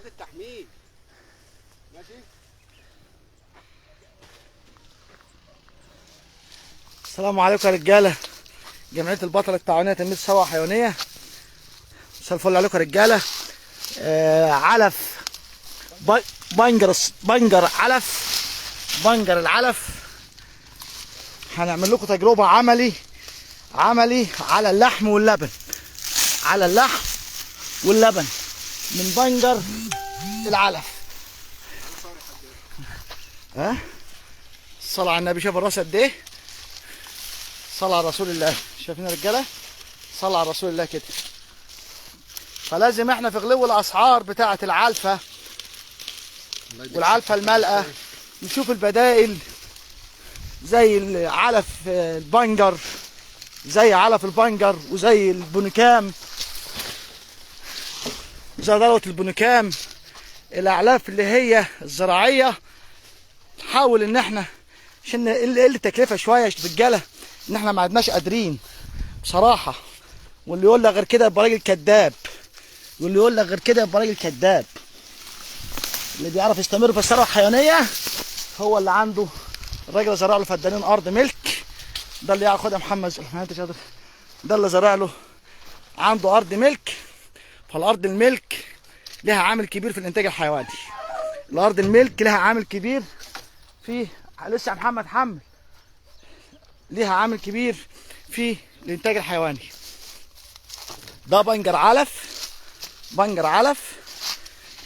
التحميل. ماشي. السلام عليكم يا رجاله. جمعيه البطل التعاونيه تنميه الثروه الحيوانيه. مساء الفل عليكم يا رجاله. علف بنجر بنجر العلف. هنعمل لكم تجربه عملي على اللحم واللبن، من بنجر العلف. الصلاة على النبي. شايف الراس قد ايه؟ صلاة على رسول الله. شايفين يا رجاله؟ صلاة على رسول الله كده. فلازم احنا في غلو الاسعار بتاعه العلفه والعلفه الملقه نشوف البدائل زي علف البنجر، زي علف البنجر وزي البونيكام، زي ذروة البونيكام، الاعلاف اللي هي الزراعيه. نحاول ان احنا عشان نقل التكلفه شويه يا رجاله، ان احنا ما عدناش قادرين بصراحه. واللي يقول لك غير كده يبقى راجل كذاب، اللي بيعرف يستمر في الثروه الحيوانيه هو اللي عنده. الراجل اللي زرع له فدانين ارض ملك، ده اللي ياخد يا محمد. ده اللي زرع له عنده ارض ملك. فالارض الملك لها عامل كبير في الانتاج الحيواني. الارض الملك لها عامل كبير في لسه محمد حمل ليها عامل كبير في الانتاج الحيواني. ده بنجر علف.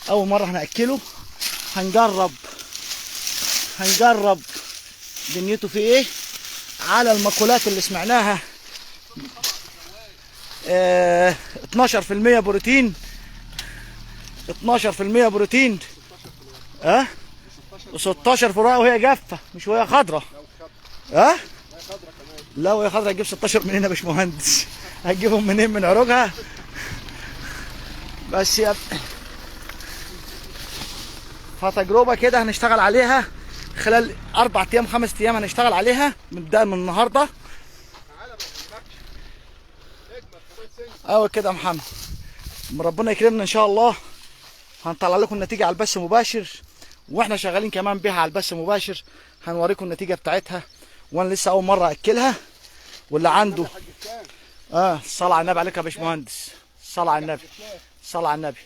اول مره هناكله. هنجرب دنيته في ايه على المأكولات اللي سمعناها. 12% بروتين، 12% بروتين. و16 فروع وهي جافه مش وهي خضراء. لا وهي خضراء هتجيب 16 منين يا باشمهندس؟ هتجيبهم منين؟ من عروجها بس يا فتجربه كده هنشتغل عليها خلال 4 ايام 5 ايام. هنشتغل عليها نبدا من النهارده. كده يا محمد، ربنا يكرمنا ان شاء الله. هنطلع لكم النتيجه على البث مباشر، واحنا شغالين كمان بيها على البث مباشر. هنوريكم النتيجه بتاعتها. وانا لسه اول مره اكلها. واللي عنده الصلاه على النبي عليك يا باشمهندس. الصلاه على النبي.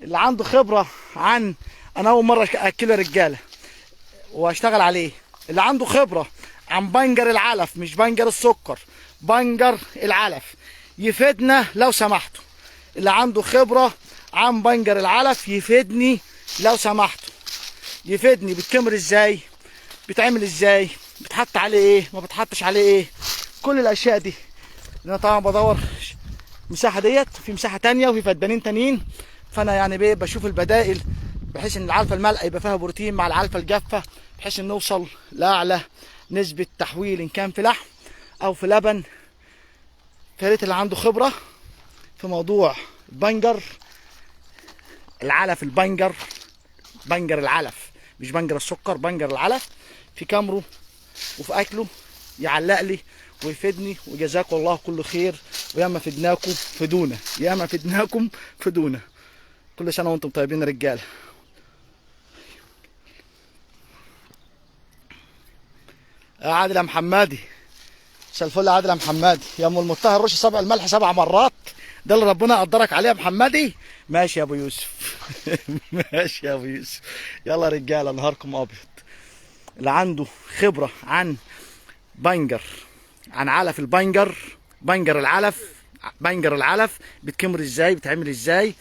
اللي عنده خبره عن انا اول مره اكله رجاله واشتغل عليه. اللي عنده خبره عن بنجر العلف، مش بنجر السكر، بنجر العلف، يفيدنا لو سمحتوا. اللي عنده خبره عن بنجر العلف يفيدني لو سمحتوا. يفيدني بتكمر ازاي، بيتعمل ازاي، بتحط عليه ايه، ما بتحطش عليه ايه، كل الاشياء دي. انا طبعا بدور مساحه ديت في مساحه تانية وفي فدانين تانيين. فانا يعني بشوف البدائل بحيث ان العلفه الملقه يبقى فيها بروتين مع العلفه الجافه، بحيث ان نوصل لاعلى نسبه تحويل ان كان في لحم او في لبن. فيا ريت اللي عنده خبره في موضوع بنجر العلف، بنجر العلف مش بنجر السكر، بنجر العلف، في كامره وفي اكله يعلق لي ويفيدني. وجزاكم الله كل خير. وياما فدناكم فدونا. كل سنه وانتم طيبين يا رجاله. عادل يا محمدي. مساء الفل يا عادل يا محمدي. يا ام المطهر رش صبع الملح 7 مرات. ده اللي ربنا قدرك عليه يا محمدي. ماشي يا ابو يوسف. ماشي يا ابو يوسف. يلا يا رجاله نهاركم ابيض. اللي عنده خبره عن علف بنجر العلف بتكمر ازاي، بتعمل ازاي،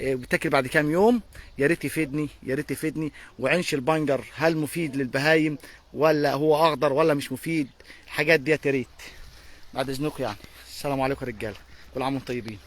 بتاكل بعد كام يوم، يا ريت يفيدني. وعنش البنجر هل مفيد للبهايم ولا هو اخضر ولا مش مفيد؟ الحاجات ديت يا ريت بعد اذنكم يعني. السلام عليكم يا رجاله، كل عام وانتم طيبين.